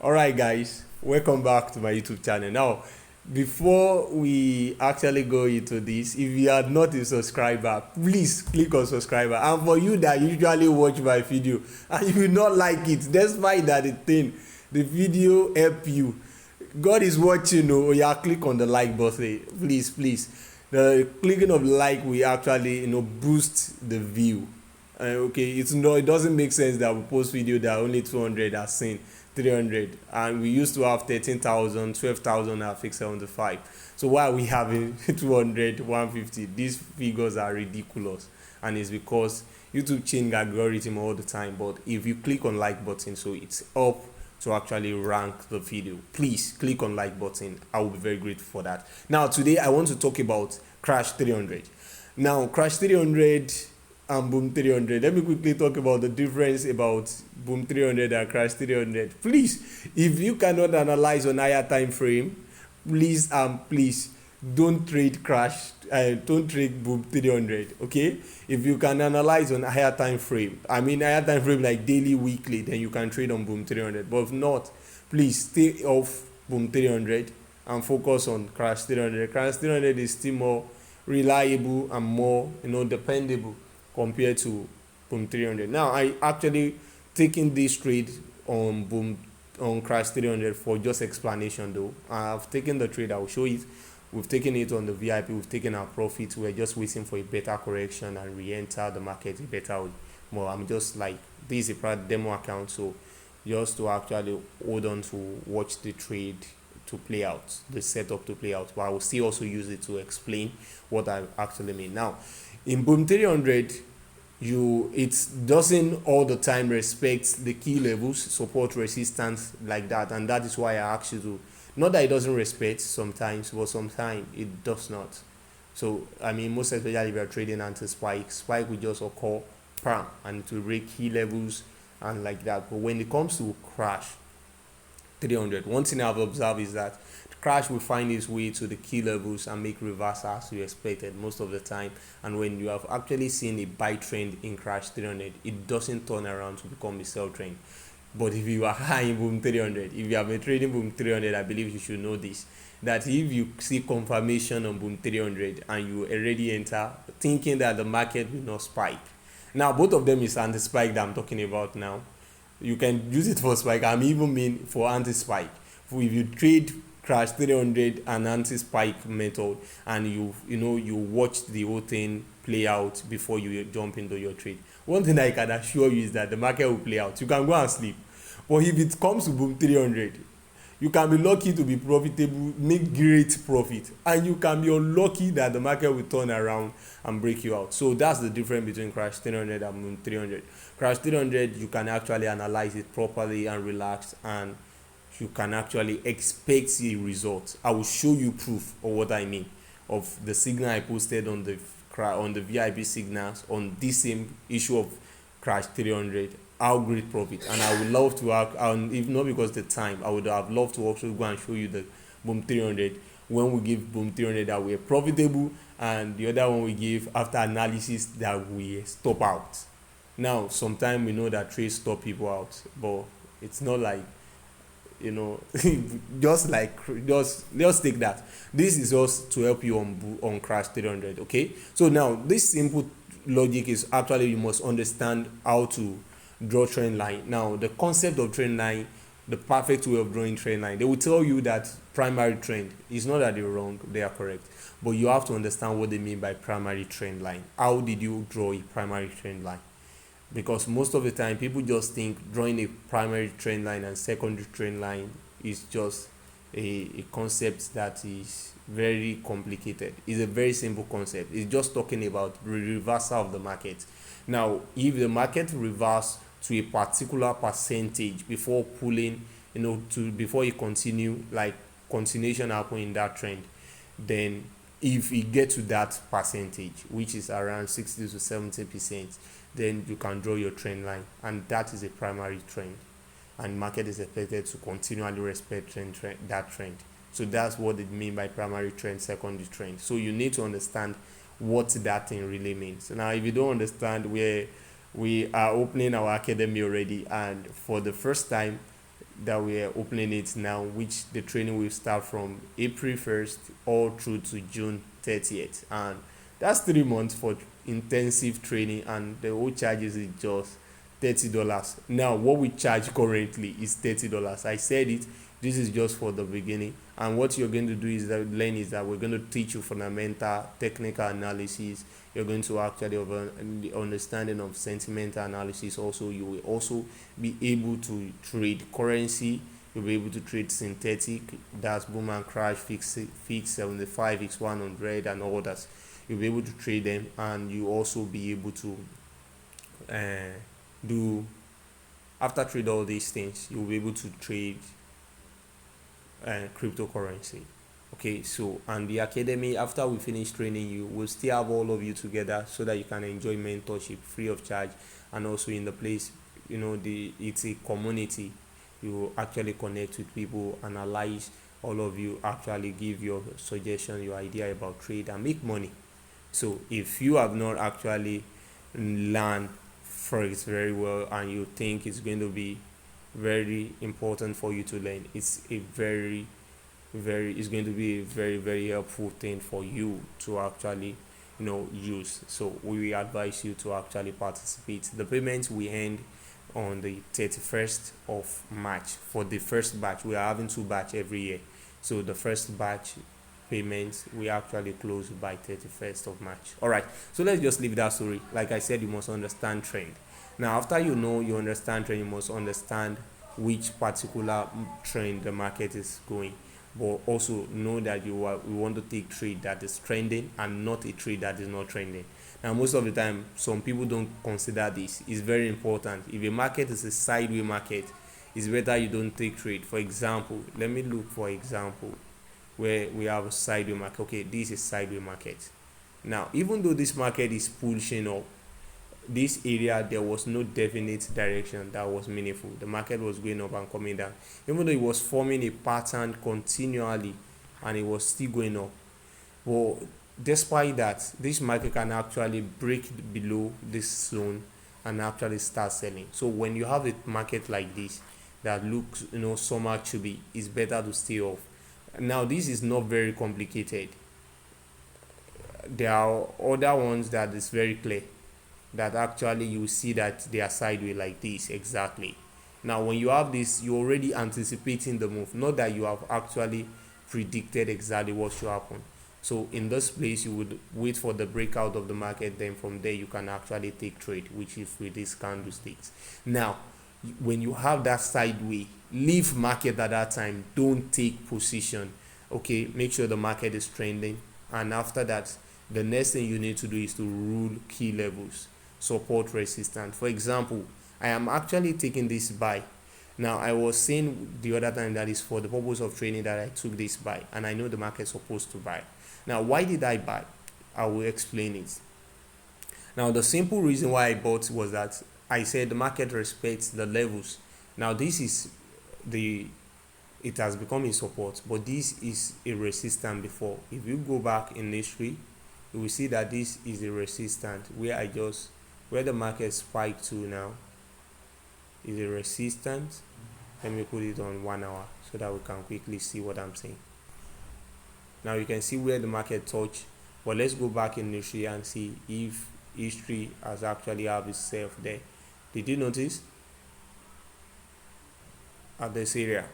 All right, guys, welcome back to my YouTube channel. Now, before we actually go into this, if you are not a subscriber, please click on subscriber. And for you that usually watch my video and you will not like it, despite that the video help you. God is watching. Oh, yeah, click on the like button, please, please. The clicking of like will actually boost the view. Okay, it doesn't make sense that we post video that only 200 are seen, 300, and we used to have 13,000, 12,000 at fix 75. So why are we having 200, 150? These figures are ridiculous, and it's because YouTube change algorithm all the time. But if you click on like button, so it's up to actually rank the video, please click on like button. I will be very grateful for that. Now today I want to talk about crash 300. Now crash 300 and boom 300. Let me quickly talk about the difference about boom 300 and crash 300. Please, if you cannot analyze on higher time frame, please don't trade crash, don't trade boom 300. Okay, if you can analyze on higher time frame, higher time frame like daily, weekly, then you can trade on boom 300. But if not, please stay off boom 300 and focus on crash 300. Crash 300 is still more reliable and more dependable compared to boom 300. Now I actually taking this trade on crash 300 for just explanation though. I've taken the trade, I will show it. We've taken it on the VIP, we've taken our profit. We're just waiting for a better correction and re-enter the market a better way. More, I'm just like, this is a private demo account, so just to actually hold on to watch the trade to play out, the setup to play out. But I will still also use it to explain what I actually mean. Now in boom 300, it doesn't all the time respect the key levels, support, resistance, like that, and that is why I asked you to, not that it doesn't respect sometimes, but sometimes it does not. So most especially if you're trading anti-spike will just occur pam and it will break key levels and like that. But when it comes to crash 300, one thing I've observed is that the crash will find its way to the key levels and make reversals as you expected most of the time. And when you have actually seen a buy trend in crash 300, it doesn't turn around to become a sell trend. But if you are high in boom 300, if you have been trading boom 300, I believe you should know this, that if you see confirmation on boom 300 and you already enter thinking that the market will not spike. Now both of them is anti-spike that I'm talking about now. You can use it for spike. Even mean for anti-spike. If you trade crash 300 and anti-spike method and you watch the whole thing play out before you jump into your trade, one thing I can assure you is that the market will play out. You can go and sleep. But if it comes to boom 300, you can be lucky to be profitable, make great profit, and you can be unlucky that the market will turn around and break you out. So that's the difference between crash 300 and boom 300. Crash 300, you can actually analyze it properly and relax, and you can actually expect a result. I will show you proof of what I mean, of the signal I posted on the VIP signals on this same issue of crash 300, how great profit. And I would love to have, if not because the time, I would have loved to also go and show you the boom 300 when we give boom 300 that we are profitable, and the other one we give after analysis that we stop out. Now sometimes we know that trades stop people out, but it's not like just take that. This is just to help you on crash 300. Okay, so now this simple logic is actually you must understand how to draw trend line. Now the concept of trend line, the perfect way of drawing trend line, they will tell you that primary trend is not that they're wrong, they are correct, but you have to understand what they mean by primary trend line. How did you draw a primary trend line? Because most of the time people just think drawing a primary trend line and secondary trend line is just a concept that is very complicated. It's a very simple concept. It's just talking about the reversal of the market. Now if the market reverse to a particular percentage before pulling, before you continue, like continuation happen in that trend, then if you get to that percentage, which is around 60 to 70%, then you can draw your trend line, and that is a primary trend, and market is expected to continually respect that trend. So that's what it means by primary trend, secondary trend. So you need to understand what that thing really means. Now if you don't understand, we are opening our academy already, and for the first time that we are opening it now, which the training will start from April 1st all through to June 30th. And that's 3 months for intensive training, and the whole charges is just $30. Now, what we charge currently is $30. I said it, this is just for the beginning. And what you're going to do is that learn is that we're going to teach you fundamental technical analysis. You're going to actually have the understanding of sentimental analysis. Also, you will also be able to trade currency. You'll be able to trade synthetic, that's boom and crash, fix 75, fix 100, and all that. You'll be able to trade them, and you also be able to do, after trade all these things, you'll be able to trade cryptocurrency. Okay, so and the academy, after we finish training you, we'll still have all of you together so that you can enjoy mentorship free of charge. And also in the place, it's a community. You actually connect with people, analyze, all of you actually give your suggestion, your idea about trade, and make money. So if you have not actually learned forex very well, and you think it's going to be very important for you to learn, it's going to be a very, very helpful thing for you to actually use. So we advise you to actually participate. The payments we end on the 31st of March for the first batch. We are having 2 batch every year, so the first batch payments we actually close by 31st of March. All right, so let's just leave that story. Like I said, you must understand trend. Now, after you understand trend, you must understand which particular trend the market is going. But also know that we want to take trade that is trending and not a trade that is not trending. Now, most of the time, some people don't consider this. It's very important. If a market is a sideways market, it's better you don't take trade. For example, let me look for example where we have a sideways market. Okay, this is sideways market. Now, even though this market is pushing up, this area there was no definite direction that was meaningful. The market was going up and coming down, even though it was forming a pattern continually, and it was still going up. But despite that, this market can actually break below this zone and actually start selling. So when you have a market like this that looks somehow chubby, it's better to stay off. Now, this is not very complicated. There are other ones that is very clear, that actually you see that they are sideways like this exactly. Now, when you have this, you're already anticipating the move, not that you have actually predicted exactly what should happen. So in this place, you would wait for the breakout of the market, then from there you can actually take trade, which is with these candlesticks. Now, when you have that sideways, leave market at that time. Don't take position. Okay, make sure the market is trending, and after that, the next thing you need to do is to rule key levels, support, resistance. For example, I am actually taking this buy. Now, I was saying the other time that is for the purpose of training that I took this buy, and I know the market is supposed to buy. Now, why did I buy? I will explain it. Now, the simple reason why I bought was that I said the market respects the levels. Now, this is it has become a support, but this is a resistance before. If you go back in history, you will see that this is a resistance where the market spiked to now is a resistance. Let me put it on 1 hour so that we can quickly see what I'm saying. Now you can see where the market touched, but let's go back in history and see if history has actually have itself there. Did you notice at this area?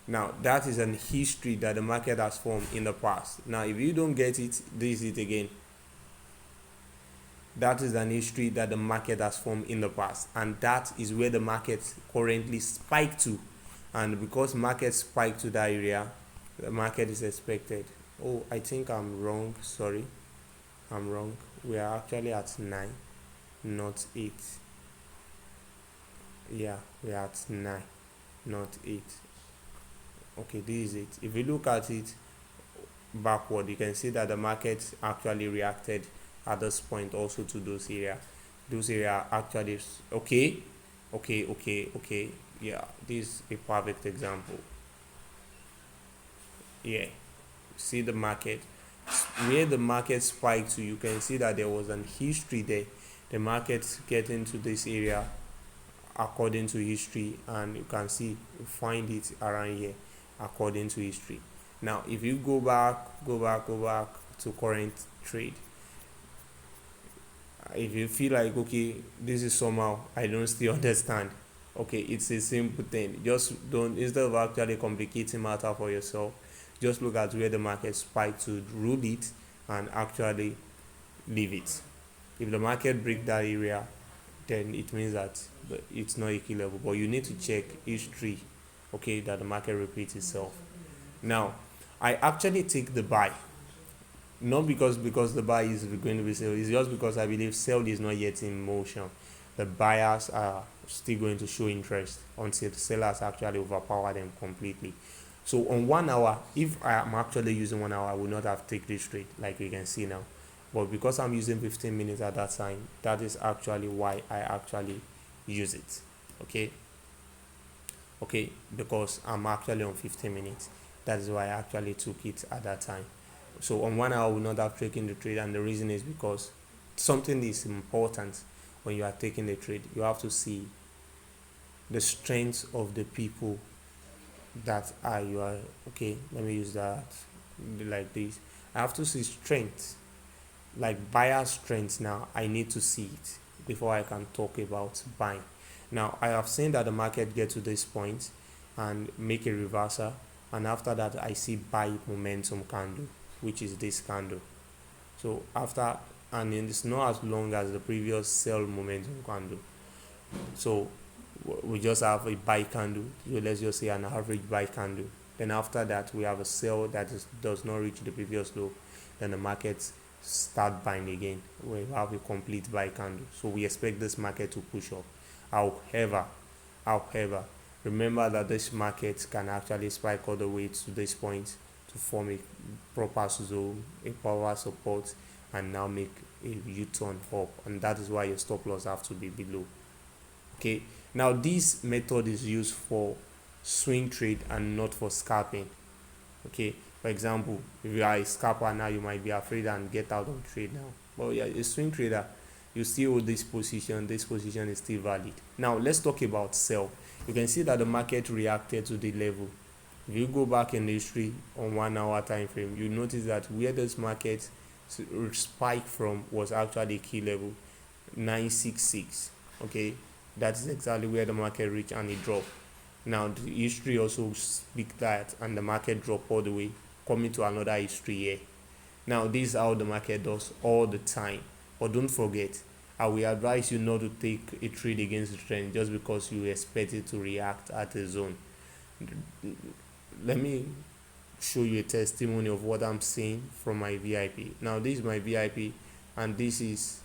Now that is an history that the market has formed in the past. Now if you don't get it, this is it again. That is an history that the market has formed in the past, and that is where the market currently spiked to. And because market spiked to that area, the market is expected. Oh, I think I'm wrong. Sorry, I'm wrong. We are actually at 9, not 8. Yeah, we are at 9, not 8. Okay, this is it. If you look at it backward, you can see that the market actually reacted at this point also to those area actually okay. Yeah, this is a perfect example. Yeah, see the market where the market spiked to. You can see that there was an history there. The market's getting to this area according to history, and you can see you find it around here according to history. Now if you go back to current trade, if you feel like, okay, this is somehow I don't still understand, okay, it's a simple thing. Just don't, instead of actually complicating matter for yourself, just look at where the market spiked to rule it and actually leave it. If the market break that area, then it means that it's not a key level, but you need to check history, okay, that the market repeats itself. Now I actually take the buy, not because the buy is going to be sell, it's just because I believe sell is not yet in motion. The buyers are still going to show interest until the sellers actually overpower them completely. So on 1 hour, if I am actually using 1 hour, I will not have take this trade like you can see now. But because I'm using 15 minutes at that time, that is actually why I actually use it. Okay, okay, because I'm actually on 15 minutes. That is why I actually took it at that time. So on 1 hour, I will not have taken the trade, and the reason is because something is important when you are taking the trade. You have to see the strengths of the people that are you are. Okay, let me use that like this. I have to see strength, like buyer strength. Now I need to see it before I can talk about buying. Now I have seen that the market get to this point and make a reversal, and after that I see buy momentum candle, which is this candle. So after, and it's not as long as the previous sell momentum candle. So we just have a buy candle. So let's just say an average buy candle. Then after that we have a sell that does not reach the previous low. Then the market start buying again. We have a complete buy candle. So we expect this market to push up. However, however, remember that this market can actually spike all the way to this point to form a proper zone, a power support, and now make a U-turn up, and that is why your stop loss have to be below. Okay, now this method is used for swing trade and not for scalping. Okay, for example, if you are a scalper now, you might be afraid and get out of trade now, but yeah, a swing trader, you still hold this position. This position is still valid. Now let's talk about sell. You can see that the market reacted to the level. If you go back in history on 1 hour time frame, you notice that where this market spike from was actually key level 966. Okay, that is exactly where the market reached and it dropped. Now the history also speak that, and the market dropped all the way, coming to another history here. Now this is how the market does all the time. But don't forget, I will advise you not to take a trade against the trend just because you expect it to react at a zone. Let me show you a testimony of what I'm seeing from my VIP. Now this is my VIP, and this is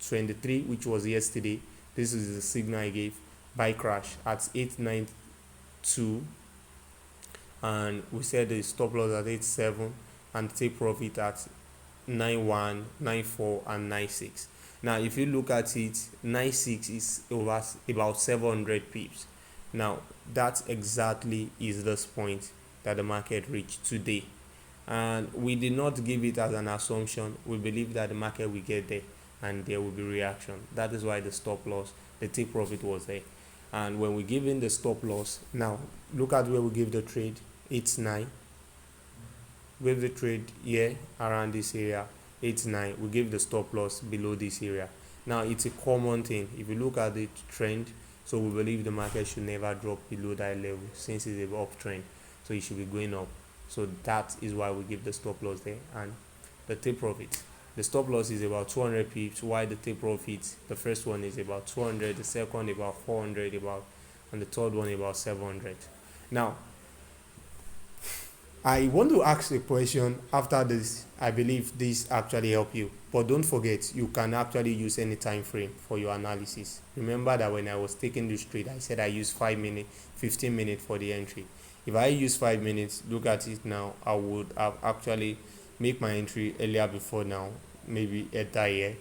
23, which was yesterday. This is the signal I gave, buy crash at 892, and we said the stop loss at 87 and take profit at 91, 94, and 96. Now if you look at it, 96 is over about 700 pips. Now that exactly is this point that the market reached today, and we did not give it as an assumption. We believe that the market will get there and there will be reaction. That is why the stop loss, the take profit was there. And when we give in the stop loss, now look at where we give the trade. It's 9. We give the trade here around this area. It's 9. We give the stop loss below this area. Now it's a common thing. If you look at the trend, so we believe the market should never drop below that level since it's an uptrend. So it should be going up. So that is why we give the stop loss there. And the take profit, the stop loss is about 200 pips, while the take profit, the first one is about 200, the second about 400, and the third one about 700. Now I want to ask a question after this. I believe this actually help you, but don't forget, you can actually use any time frame for your analysis. Remember that when I was taking this trade, I said I use 5 minutes, 15 minutes for the entry. If I use 5 minutes, look at it now, I would have actually make my entry earlier before now, maybe at that year.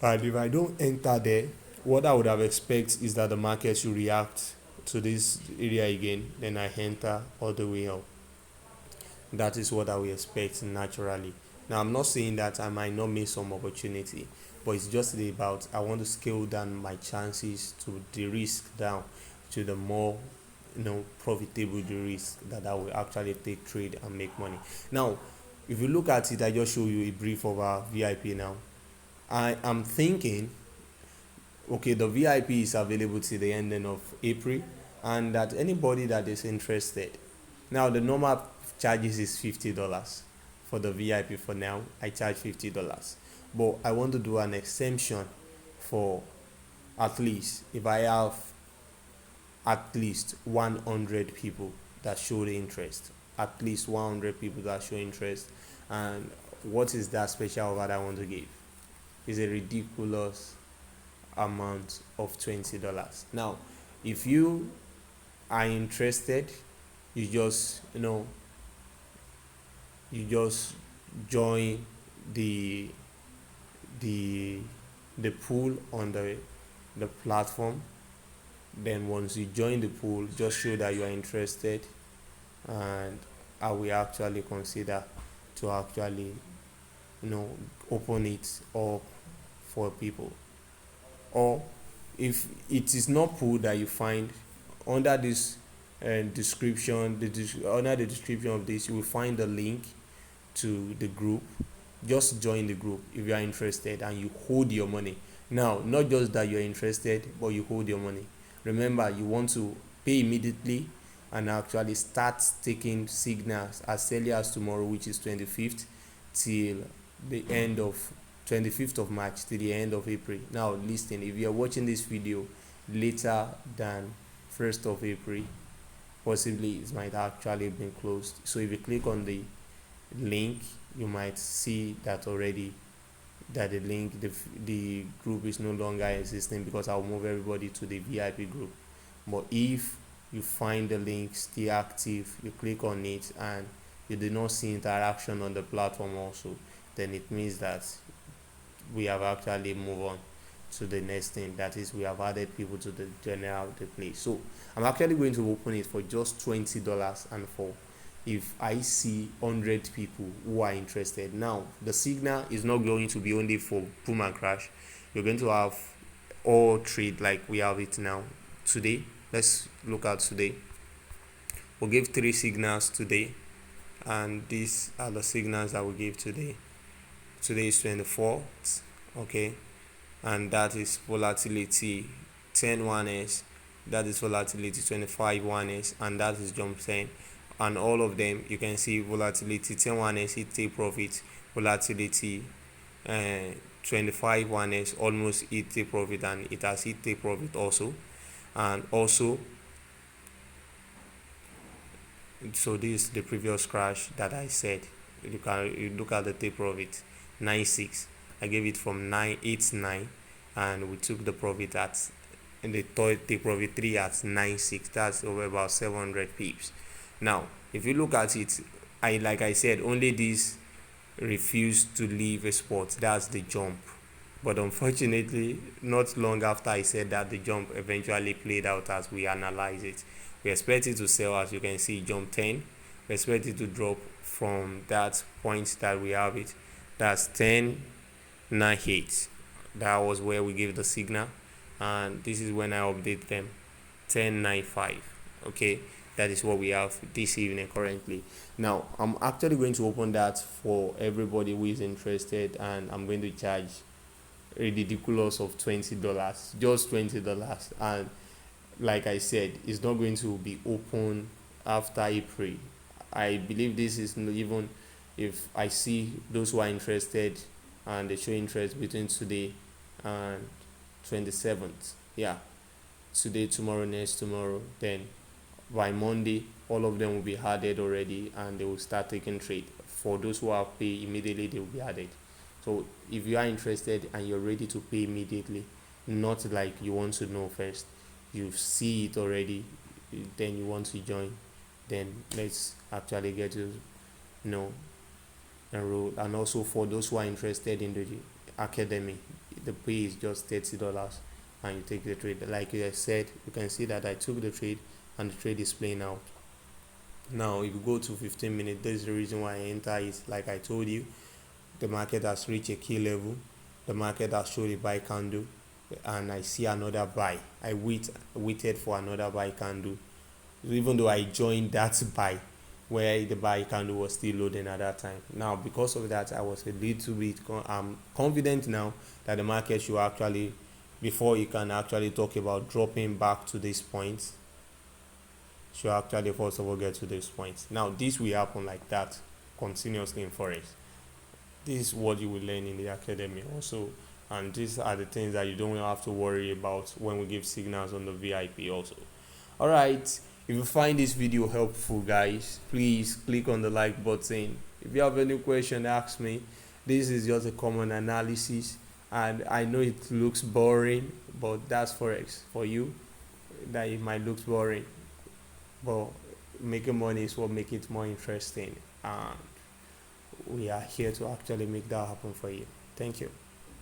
And if I don't enter there, what I would have expected is that the market should react to this area again, then I enter all the way up. That is what I will expect naturally. Now I'm not saying that I might not miss some opportunity, but it's just about I want to scale down my chances to the risk down to the more profitable the risk that I will actually take trade and make money. Now, if you look at it, I just show you a brief of our VIP now. I am thinking, okay, the VIP is available till the ending of April, and that anybody that is interested. Now, the normal charges is $50 for the VIP. For now, I charge $50, but I want to do an exemption for at least if I have at least 100 people that show the interest, at least 100 people that show interest. And what is that special offer that I want to give? Is a ridiculous amount of $20. Now, if you are interested, you just you just join the the the pool on the platform. Then once you join the pool, just show that you are interested, and I will actually consider to actually open it up for people. Or if it is not pool that you find under this description, under the description of this, you will find the link to the group. Just join the group if you are interested, and you hold your money. Now, not just that you're interested, but you hold your money. Remember, you want to pay immediately and actually start taking signals as early as tomorrow, which is 25th, till the end of 25th of March till the end of April. Now listen, if you are watching this video later than 1st of April, possibly it might actually been closed. So if you click on the link, you might see that already that the group is no longer existing, because I'll move everybody to the VIP group. But if you find the link still active, you click on it and you do not see interaction on the platform also, then it means that we have actually moved on to the next thing. That is, we have added people to the general place. So I'm actually going to open it for just $20, and for if I see 100 people who are interested. Now the signal is not going to be only for boom and crash. You're going to have all trade like we have it now. Today, let's look at today. We'll give 3 signals today, and these are the signals that we give today. Today is 24th, okay, and that is volatility 10 1s, that is volatility 25 1s, and that is jump 10. And all of them, you can see volatility 10 1s hit take profit, volatility 25 1s almost hit take profit, and it has hit take profit also. And also, so this is the previous crash that I said. You look at the take profit 9.6. I gave it from 9.89, and we took the profit at in the third take profit 3 at 9.6. That's over about 700 pips. Now if you look at it, like I said, only this refused to leave a spot. That's the jump. But unfortunately, not long after I said that, the jump eventually played out as we analyze it. We expect it to sell, as you can see, jump 10. We expect it to drop from that point that we have it. That's 10.98. That was where we gave the signal, and this is when I update them, 10.95. Okay, that is what we have this evening currently. Now I'm actually going to open that for everybody who is interested, and I'm going to charge a ridiculous of $20, just $20. And like I said, it's not going to be open after April. I believe this is not even, if I see those who are interested and they show interest between today and 27th, yeah, today, tomorrow, next tomorrow, then by Monday all of them will be added already, and they will start taking trade. For those who are pay immediately, they will be added. So if you are interested and you're ready to pay immediately, not like you want to know first, you see it already, then you want to join, then let's actually get to enroll. And also for those who are interested in the academy, the pay is just $30, and you take the trade. Like I said, you can see that I took the trade and the trade is playing out. Now if you go to 15 minutes, this is the reason why I enter it. Like I told you, the market has reached a key level, the market has showed a buy candle and I see another buy, I waited for another buy candle, even though I joined that buy where the buy candle was still loading at that time. Now, because of that, I was a little bit confident now that the market should actually, before you can actually talk about dropping back to this point, should actually first of all get to this point. Now, this will happen like that continuously in forex. This is what you will learn in the academy also, and these are the things that you don't have to worry about when we give signals on the VIP also. All right, if you find this video helpful, guys, please click on the like button. If you have any question, ask me. This is just a common analysis, and I know it looks boring, but that's forex for you. That it might look boring, but making money is what makes it more interesting, and we are here to actually make that happen for you. Thank you.